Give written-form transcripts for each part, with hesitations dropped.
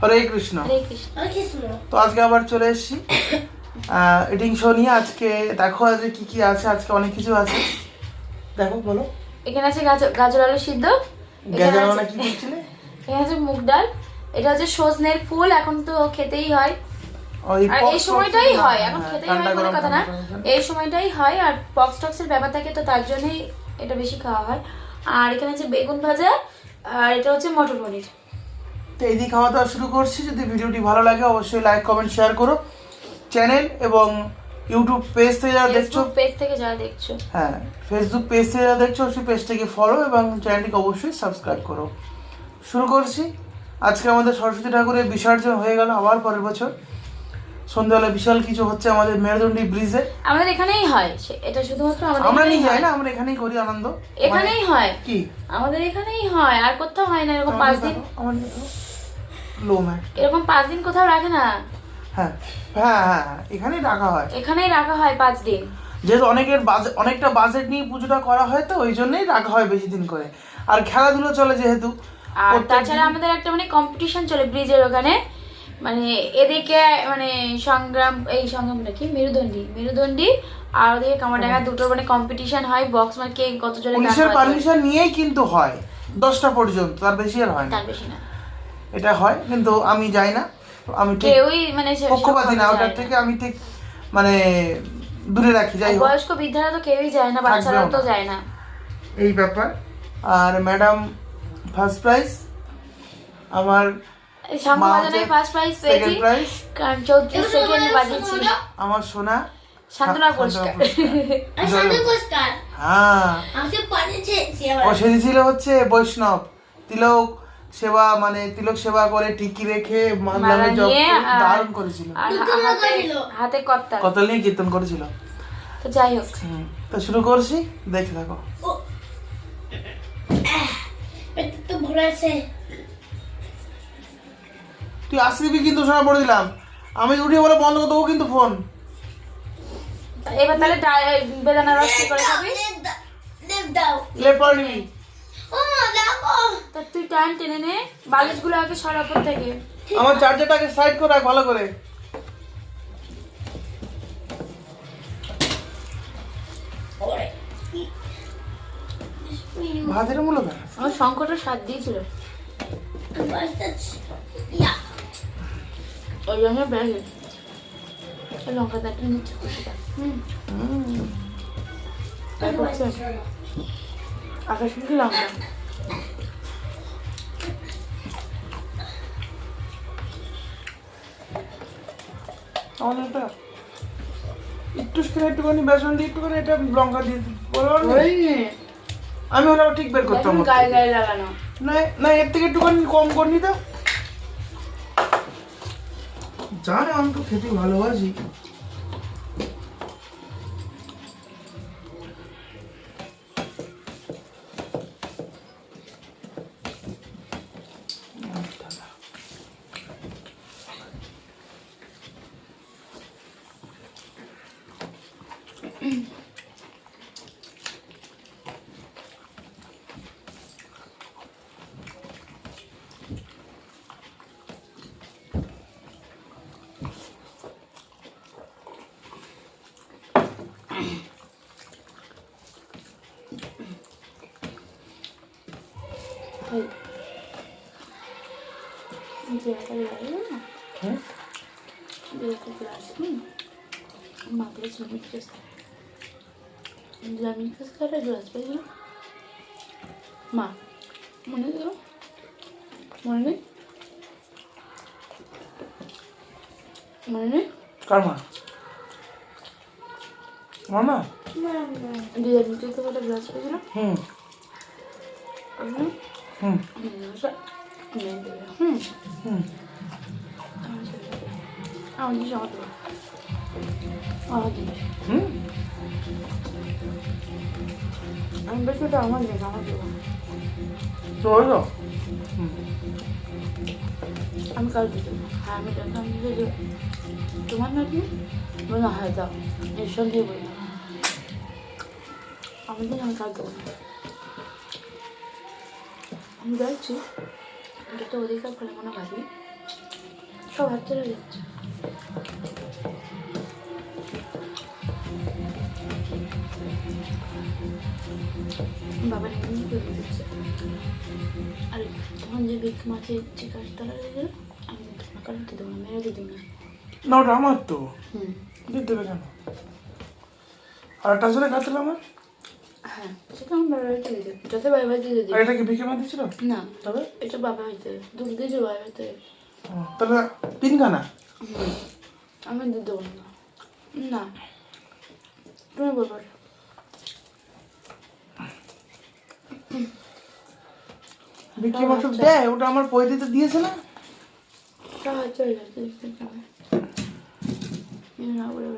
হরে কৃষ্ণ। তো আজকে আবার চলে এসেছি ইটিং শো নিয়ে। আজকে দেখো আজকে কি কি আছে, আজকে অনেক কিছু আছে। দেখো বলো। এখানে আছে গাজর আলু সিদ্ধ, গাজর মানে কি বলছিলে? এখানে আছে মুগ ডাল, এটা হচ্ছে সজনের ফুল, এখন তো খেতেই হয়। আর এই সময়টাই হয়, এখন খেতেই হয় বলে কথা না, এই সময়টাই হয়। আর পক্স টক্সের ব্যাপার থাকে তো তার জন্যই এটা বেশি খাওয়া হয়। আর এখানে আছে বেগুন ভাজা, আর এটা হচ্ছে মটর পনির। তো এই দিয়ে খাওয়া দাওয়া শুরু করছি। যদি ভিডিওটি ভালো লাগে অবশ্যই লাইক কমেন্ট শেয়ার করো। চ্যানেল এবং ইউটিউব পেজ থেকে যারা দেখছো, হ্যাঁ ফেসবুক পেজ থেকে যারা দেখছো অবশ্যই পেজটাকে ফলো এবং চ্যানেলটিকে অবশ্যই সাবস্ক্রাইব করো। শুরু করছি। আজকে আমাদের সরস্বতী ঠাকুরের বিসর্জন হয়ে গেল আবার পরের বছর। সন্ধ্যাবেলা বিশাল কিছু হচ্ছে আমাদের মেরুদণ্ডী ব্রিজে। আমাদের এখানেই হয়, এটা শুধুমাত্র আমরা নিয়ে যাই না, আমরা এখানেই করি আনন্দ। এখানেই হয় কি আমাদের এখানেই হয়, আর কোথাও হয় না। এরকম 5 দিন এরকম 5 দিন কোথাও রাখে না। হ্যাঁ হ্যাঁ হ্যাঁ এখানেই রাখা হয়, এখানেই রাখা হয় 5 দিন। যেহেতু অনেকটা বাজেট নিয়ে পুজোটা করা হয় তো ওই জন্যই রাখা হয় বেশি দিন করে। আর খেলাধুলো চলে যেহেতু। আর তাছাড়া আমাদের একটা মানে কম্পিটিশন চলে ব্রিজের ওখানে, মানে এদিকে মানে সংগ্রামটা কি মেরুদণ্ডী আর ওদিকে কামারডাঙ্গা, দুটো মানে কম্পিটিশন হয়। বক্স মানে কে কত জোরে গান পুলিশের পারমিশন নিয়েই কিন্তু হয় 10টা পর্যন্ত, তার বেশি আর হয় না। তার বেশি না, এটা হয় কিন্তু আমি যাই না। আমি কেউই মানে পক্ষপাতী না, ওটার থেকে আমি ঠিক মানে দূরে রাখি। যাই হোক, বয়স্ক বৃদ্ধারা তো কেউই যায় না, বাচ্চারা তো যায় না, এই ব্যাপার। আর ম্যাডাম ফার্স্ট প্রাইজ, আমার ফার্স্ট প্রাইজ পেয়েছি, কারণ 34 সেকেন্ড বাজিয়েছি। আমার সোনা শান্তনা পুরস্কার। হ্যাঁ, ও সেদিয়েছিল হচ্ছে বৈষ্ণব তিলক সেবা, মানে তিলক সেবা করে টিকি রেখে মানলামে জপ দারুণ করেছিল। হাতে কতাল নিয়ে কীর্তন করেছিল। তো যাই হোক, তো শুরু করছি, দেখে থাকো। তুই আসবি কিন্তু সময় পড়ে দিলাম, আমি উঠে বলে বন্ধ করে দেবো কিন্তু ফোন। এবার তাহলে বেদানা রস কি করে খাবি? লেপ পরে নিবি। তা তুই টাইম টেনে নে, বালিশগুলো আগে সরা উপর থেকে। আমার চার্জারটাকে সাইড করে রাখ ভালো করে। ভাতের মূল্য দেখ, আমার শঙ্করটা স্বাদ দিয়েছিল, ওই জন্য ব্যাগে লঙ্কা দাঁড়িয়ে নিচ্ছে। আকাশমুখী লঙ্কা। একটুখানি বেসন দিয়ে একটুখানি এটা লঙ্কা দিয়ে বলো। আমি ওটা ঠিক বের করতাম, গায়ে লাগানো না এর থেকে একটুখানি কম করে নিতে। জানে আমি তো খেতে ভালোবাসি। মা মনে নেই, মনে নেই, মনে নেই কার মা? মামা গ্লাস পেয়েছিল। আমি বেশি ওটা আমার নেই, আমার দেবো। আমি কাল দিতে, হ্যাঁ আমি জানতাম যে তোমার নাকি মনে হয় দাও, এর সঙ্গে বলি না আমাদের, আমি কাল দেবো না। আমি যাচ্ছি, এটা তো অধিকার ফলে মনে ভাবি সব হাত চলে যাচ্ছে। বাবা এমনি করে দিচ্ছে। আর তখন যে বিগ মাছের চিকার তারা আমি কাটতে দেবো না, মেরে দিতে না। না ওটা আমার তো দিতে দেবে কেন? আর একটা আসলে কাটতে আমার। হ্যাঁ সেটা আমার বাবা বাড়িতে দিতে, যাতে বাবা বাড়িতে দিতে। আর এটা কি ভিকে মা দিয়েছিল? না তবে এটা বাবা বাড়িতে দুধ দিয়েছে, বাবা বাড়িতে। তাহলে তিনখানা আমি দুধ দেবো না। না তুমি বলবো। ভিকি মা সব দেয়, ওটা আমার পয় দিতে দিয়েছে না। চলে যাচ্ছে না বলে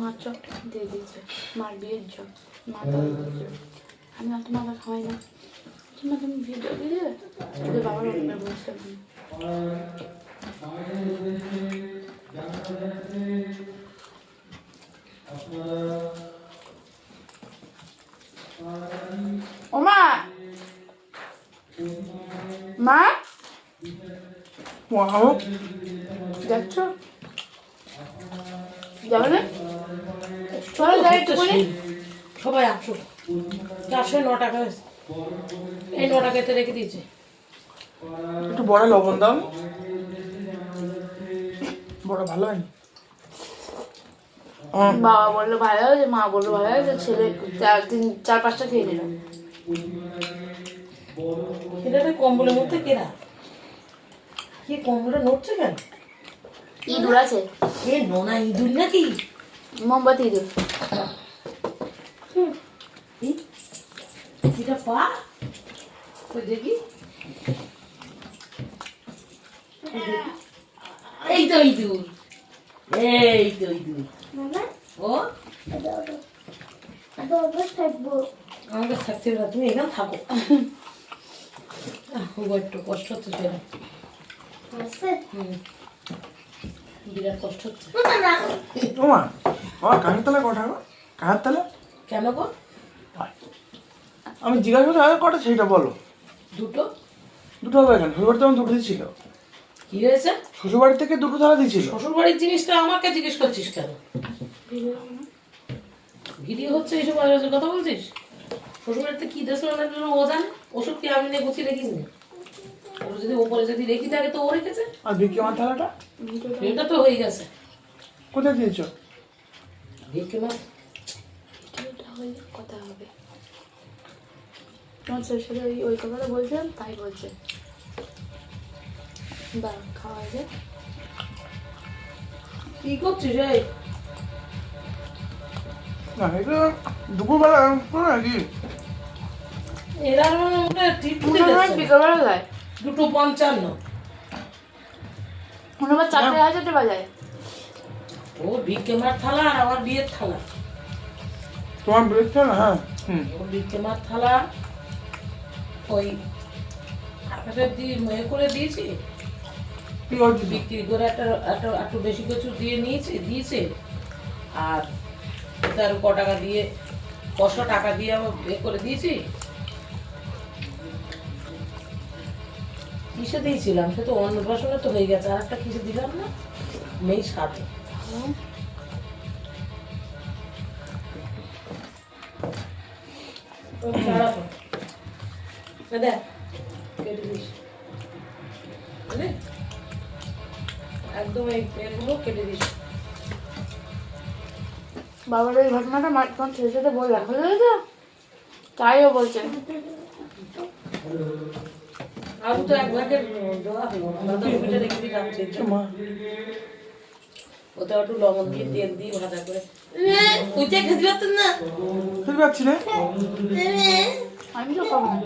মার চপ দিয়ে দিয়েছে, মার বিয়ের চপ মা দিয়েছে। আমি অত মাথা খাওয়াই না, তুমি ভিডিও দিয়ে দেবে তোদের বাবার অন্য বসতে পারি। ও মা, মা যাচ্ছ? যাবে না? চলো যাই একটু করে। সবাই আসো, 409 টাকা হয়েছে, এই 9 টাকাতে রেখে দিয়েছে। একটু বড় লবণ দাও, বড় ভালো হয়নি। বাবা বললো ভালো হয়েছে, মা বললো ভালো হয়েছে, ছেলে 4-5টা খেয়ে নিল। সেটা কম্বলের মধ্যে কেরা কি কম্বলটা নড়ছে কেন? ইঁদুর আছে, এ নোনা ইঁদুর নাকি? মোমবাতি ইঁদুর। এটা পা ওই দেখি, এই তো ইঁদুর, এই তো ইঁদুর। ও আমাকে থাকতে হবে না, তুমি এখানে থাকো। একটু কষ্ট হচ্ছে সেটা, বিরাট কষ্ট হচ্ছে। ওমা বাবা কানের তলা কটা গো? কানের তলা কেন গো? আমি জিজ্ঞাসা করছি আগে কটা সেটা বলো। দুটো। দুটো হবে কেন? শ্বশুরবাড়ি তখন দুটো দিয়েছিল। কি হয়েছে? শ্বশুরবাড়ি থেকে দুটো থালা দিয়েছিল। শ্বশুর বাড়ির জিনিসটা আমাকে জিজ্ঞেস করছিস কেন? ভিডিও হচ্ছে এইসব আজে কথা বলছিস? শ্বশুর বাড়িতে কি দেশ ও জানে, ওষুধ কি আমি নিয়ে গুছিয়ে রেখিস নি? ওর যদি ওপরে যদি রেখি থাকে তো ও রেখেছে। আর ভিকি আমার থালাটা এটা তো হয়ে গেছে। কোথায় দিয়েছো? ভিকি মা কথা হবে তোমার ছেলের সাথে ওই কথাটা বলছিলাম, তাই বলছে বা খাওয়া যায়। কি করছিস রে? না এটা দুপুরবেলা নাকি? এরা ওটা ঠিক করে যাচ্ছে। বিকালবেলা যায় 2:55। মনে হয় 4:30 বাজায়। ও ভিক্ষেমার থালা আর আমার বিয়ের থালা। তোমার বেরেস্তা না? হ্যাঁ ও ভিক্ষেমার থালা ওই আকাশে দিয়ে মেয়ে করে দিয়েছি, কি হচ্ছে? বিক্রি করে একটু বেশি কিছু দিয়ে দিয়েছে। আর তার ক টাকা দিয়ে 500 টাকা দিয়ে আমার এ করে দিয়েছি। কিসে দিয়েছিলাম সে তো অন্নপ্রাশনে তো হয়ে গেছে, আর একটা কিসে দিলাম না মেয়ের সাথে। দেখ কেটে দিস, একদম এই পেনগুলো কেটে দিস। বাবার এই ঘটনাটা তোমার ছেলের সাথে বল দেখা যায় তো, তাই ও বলছে। আর তো এক ভাগের দেওয়া হলো, বাঁধাকপিটা রেখে দিলাম সেটা। ওটা একটু লবণ দিয়ে তেল দিয়ে ভাজা করে ওইটা খেতে পারতেন না? খেতে পাচ্ছি না। আমি তো খাবো না।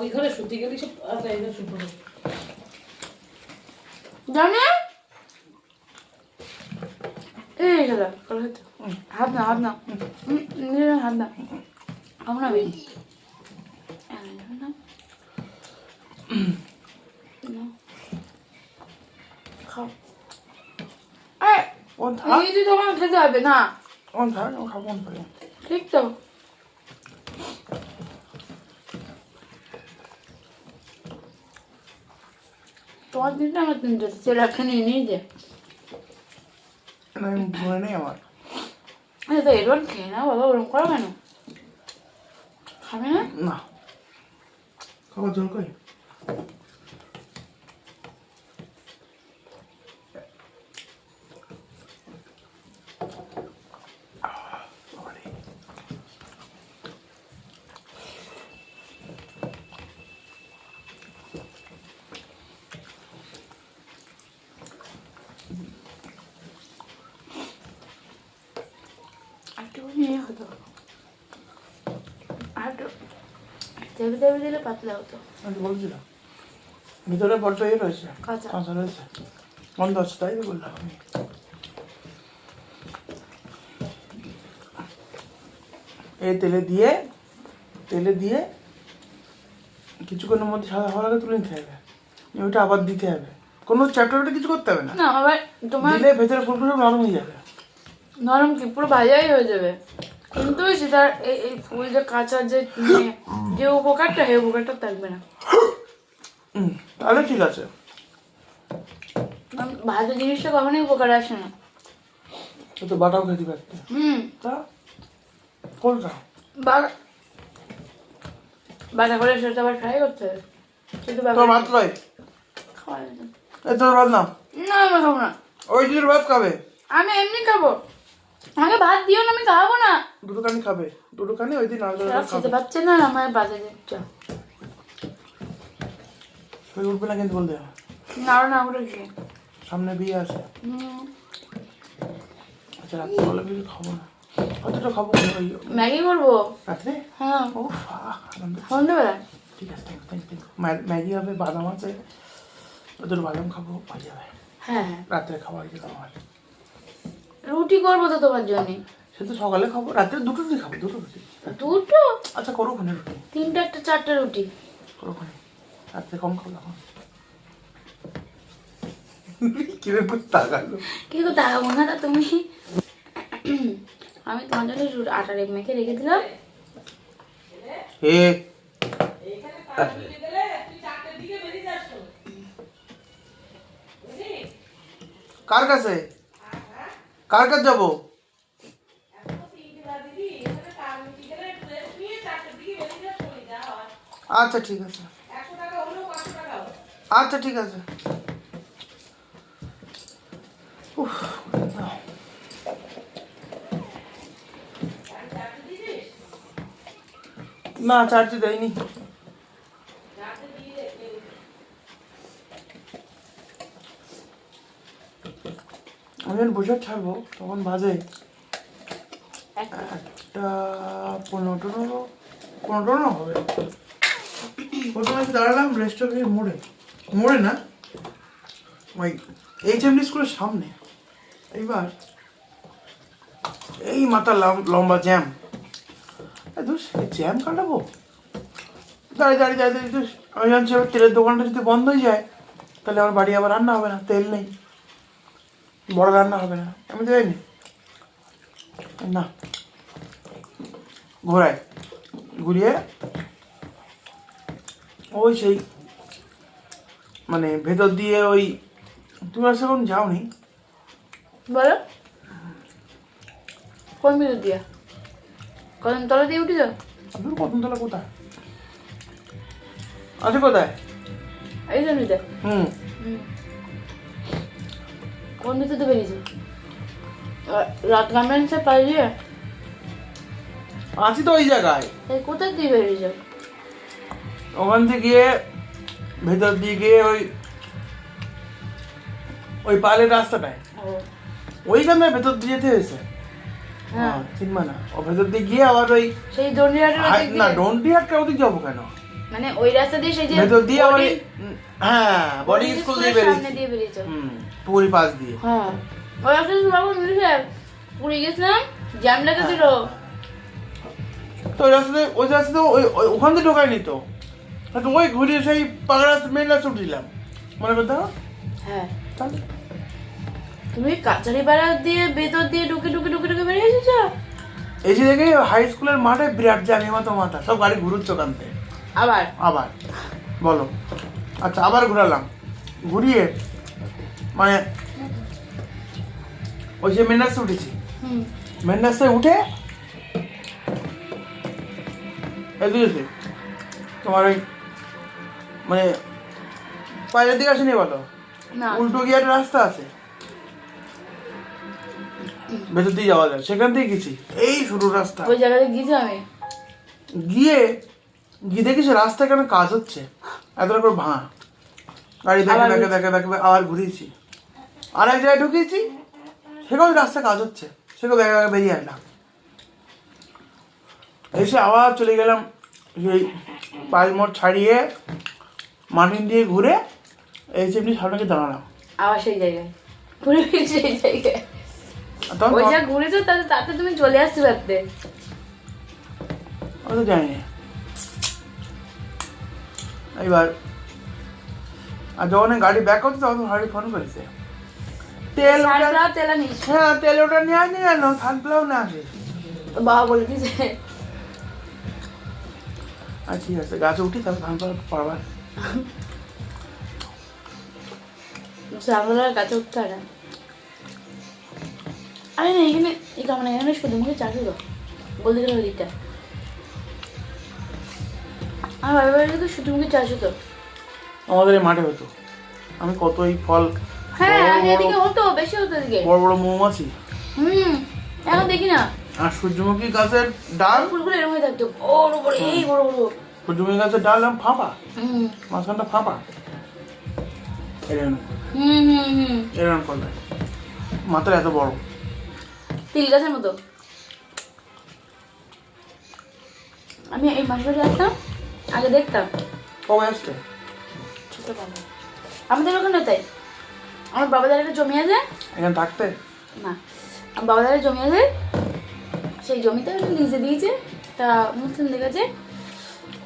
ওই ঘরে শুতে গেলে সব আচ্ছা এই শুভ জানে এই গেলা হাত না হাত না হাত না আমরা খাও কোন থাক এই তোমার খেতে হবে না কোন থাক আমি খাবো কোন থাক ঠিক তো তোমার তিনটা আমার তিনটা ছেলে একটা নিয়ে যে আমি মনে নেই আমার তো এরকম খেয়ে না বাবা ওরকম করো কেন খাবে না না খাবার জল কই একটু নিয়ে হতো আর একটু তেবে তেবে দিলে পাতলা হতো আমি বলছিলাম ভিতরে বড্ড ইয়ে রয়েছে কাঁচা কাঁচা রয়েছে বন্ধ আছে তাই তো বললাম আমি এই তেলে দিয়ে কিছুক্ষণের মধ্যে সাদা হওয়ার আগে তুলে নিতে হবে ওইটা আবার দিতে হবে কোনো চ্যাপ্টারটা কিছু করতে হবে না না আবার তোমার দিলে ভেতরে ফুলগুলো সব নরম হয়ে যাবে নরম কি পুরো ভাজাই হয়ে যাবে কিন্তু সেটার এই ফুল যে কাঁচা যে যে উপকারটা সেই উপকারটা থাকবে না তাহলে ঠিক আছে ভাজা জিনিসটা কখনোই উপকার আসে না তো বাটাও খেতে পারতে তা কোনটা বাটা করে সেটা আবার ফ্রাই করতে হবে সেটা তোর ভাত খাই খাওয়া যাবে না। এই তোর ভাত না না আমি খাবো না ওই দিদির ভাত খাবে আমি এমনি খাবো আমাকে ভাত দিও না আমি খাবো না দুটো কানি খাবে দুটো কানি ওই দিন আলাদা খেতে খাবে পারছে না আমার বাজে দিচ্ছ শরীর উঠবে না কিন্তু বলতে নাড়ো না করে খেয়ে সামনে বিয়ে আছে আচ্ছা রাত্রে বলে কিছু খাবো না অতটা খাবো না ওই ম্যাগি করবো রাত্রে হ্যাঁ ও আনন্দ সন্ধ্যেবেলা ঠিক আছে থ্যাংক ইউ ম্যাগি হবে বাদাম আছে ওদের বাদাম খাবো ভালো যাবে হ্যাঁ হ্যাঁ রাত্রে খাবার যেতে আমার রুটি করবো তো তোমার জন্য সে তো সকালে খাবো রাত্রে দুটো রুটি খাবো দুটো রুটি দুটো আচ্ছা করো ওখানে রুটি তিনটা একটা চারটে রুটি করো ওখানে রাত্রে কম খাবো এখন কিরকম তাকালো কিন্তু তাকাবো না তা তুমি আমি তোমার জন্য আটার মেখে রেখে দিলাম এ কার কাছে কার কাছে যাবো আচ্ছা ঠিক আছে আচ্ছা ঠিক আছে উফ, না চার্জে দেয়নি আমি যখন বসে ছাড়বো তখন বাজে 1:15 হবে প্রথমে দাঁড়ালাম রেস্টুরেন্টের মোড়ে না ওই HMD স্কুলের সামনে এইবার এই মাথা লম্বা জ্যাম জ্যাম কাটাবো দাঁড়িয়ে আমি জানছি আবার তেলের দোকানটা যদি বন্ধ হয়ে যায় তাহলে আমার বাড়ি আবার রান্না হবে না তেল নেই বড় রান্না হবে না আমি তো যাইনি না ঘুরিয়ে ওই সেই মানে ভেতর দিয়ে ওই তুমি আর সেরকম যাওনি বলো কোন ভিতর দিয়া কদম তলা দিয়ে উঠে যাও কদমতলা কোথায় আছে কোথায় এই জন্যই হুম কোন ভিতর দিয়ে বেরিয়েছে রাত গার্মেন্টসে পালিয়ে আছি তো ওই জায়গায় এই কোথায় দিয়ে বেরিয়ে যাও ওখান থেকে গিয়ে ভেতর দিয়ে গিয়ে ওই পালের রাস্তাটায় ওইখানে ভেতর দিয়ে যেতে হয়েছে হ্যাঁ চিনবা না ও ভেতর দিয়ে গিয়ে আবার ওই সেই দন্ডিহাটের না ডন্ডিহাটটা ওদিক যাবো কেন মানে ওই রাস্তা দিয়ে সেই যে ভেতর দিয়ে আবার হ্যাঁ বোর্ডিং স্কুল দিয়ে সামনে দিয়ে বেরিয়েছে পুরি পাশ দিয়ে হ্যাঁ ওই রাস্তা বাবু মিলেছে পুরী গেছিলাম জ্যাম লেগেছিল তো ওই রাস্তাতে ওখান থেকে ঢোকায়নি তো ওই ঘুরিয়ে সেই পাগড়া মেন রাস্তা উঠছিলাম মনে করতে হ্যাঁ তাহলে তুমি কাছারি পাড়া দিয়ে ভেতর দিয়ে ঢুকে ঢুকে ঢুকে ঢুকে বেরিয়ে এসেছো। এই যে দেখে হাই স্কুলের মাঠে বিরাট জানি মতো মাথা, সব গাড়ি ঘুরুচ্ছে ওখান থেকে। আবার বলো, আচ্ছা আবার ঘুরালাম, ঘুরিয়ে মানে ওই যে মেন রাস্তায় উঠেছি, মেন রাস্তায় উঠে এদিকে তোমার ওই মানে বাইরের দিকে আসেনি বলো, উল্টো গিয়ে একটা রাস্তা আছে ভেতর দিয়ে যাওয়া যায়, সেখান থেকে গেছি। এই শুরু রাস্তা, ওই জায়গায় গিয়েছি আমি, গিয়ে দেখি সে রাস্তা কেন কাজ হচ্ছে, এত করে ভাঙা গাড়ি দেখে দেখে দেখে দেখে আবার ঘুরিয়েছি, আর এক জায়গায় ঢুকিয়েছি, সেখানে রাস্তা কাজ হচ্ছে, সেখানে দেখে দেখে বেরিয়ে আসলাম। এসে আবার চলে গেলাম সেই পাঁচ মোড় ছাড়িয়ে মাটিন দিয়ে ঘুরে এসে এমনি সামনে গিয়ে দাঁড়ালাম। আবার সেই জায়গায় ঘুরে ফিরে সেই জায়গায় ওই যা ঘুরেছো তাতে তুমি চলে আসতে পারতে। আমি তো জানি না। এইবার আর যখন গাড়ি ব্যাক করতে তখন হাড়ি ফোন করেছে, তেল আনিস। হ্যাঁ তেল ওটা নিয়ে আসি না, সানপ্লাও না আসে। বাবা বলে দিয়েছে আর ঠিক আছে গাছে উঠি তাহলে সানপ্লাও পারবার। সানপ্লাওয়ার গাছে উঠতে হয় না। আরে না এখানে এখানে শুধু মুখে চাষু তো বলতে গেলে ওই দিকটা আমার বাবার বাড়িতে তো শুধু মুখে চাষু তো আমাদের এই মাঠে হতো। আমি কত এই ফল, হ্যাঁ এদিকে হতো, বেশি হতো এদিকে, বড় বড় মৌমাছি। এখন দেখি না। আর সূর্যমুখী গাছের ডাল, ফুলগুলো এরকম হয়ে থাকতো বড় বড়, এই বড় বড় সূর্যমুখী গাছের ডাল ফাঁপা, মাঝখানটা ফাঁপা, এরকম এরকম করবে, মাত্র এত বড় তিল গাছের মতো। আমি এই মাসে আসতাম, আগে দেখতাম। কবে আসছে? ছোটবেলা আমাদের ওখানে তাই আমার বাবাদের একটা জমি আছে, এখানে থাকতে না আমার বাবাদের একটা জমি আছে, সেই জমিতে লিজে দিয়েছে, তা মুসলিমদের কাছে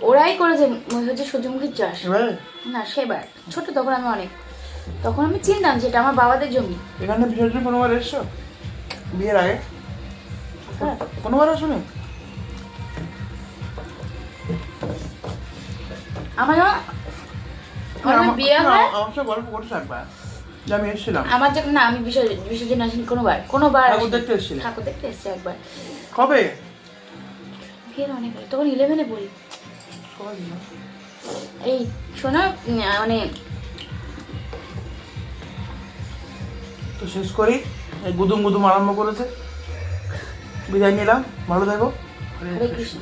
ওরাই করেছে হচ্ছে সূর্যমুখীর চাষ। না সেবার ছোট, তখন আমি অনেক, তখন আমি চিনতাম যেটা আমার বাবাদের জমি। এখানে বিসর্জন কোনোবার এসছো বিয়ের আগে? কোনোবার আসুনি? আমার বিয়ে হয় আমার সাথে গল্প করতে থাকবা যে আমি এসেছিলাম। আমার যখন না আমি বিসর্জন আসিনি কোনোবার ঠাকুর দেখতে এসেছিলাম। ঠাকুর দেখতে এসছি একবার। কবে? বিয়ের অনেক আগে, তখন 11-এ পড়ি। এই শোনো মানে তো শেষ করি, এই গুদুম গুদুম আরম্ভ করেছে, বিদায় নিলাম, ভালো থাকো। হরে কৃষ্ণ।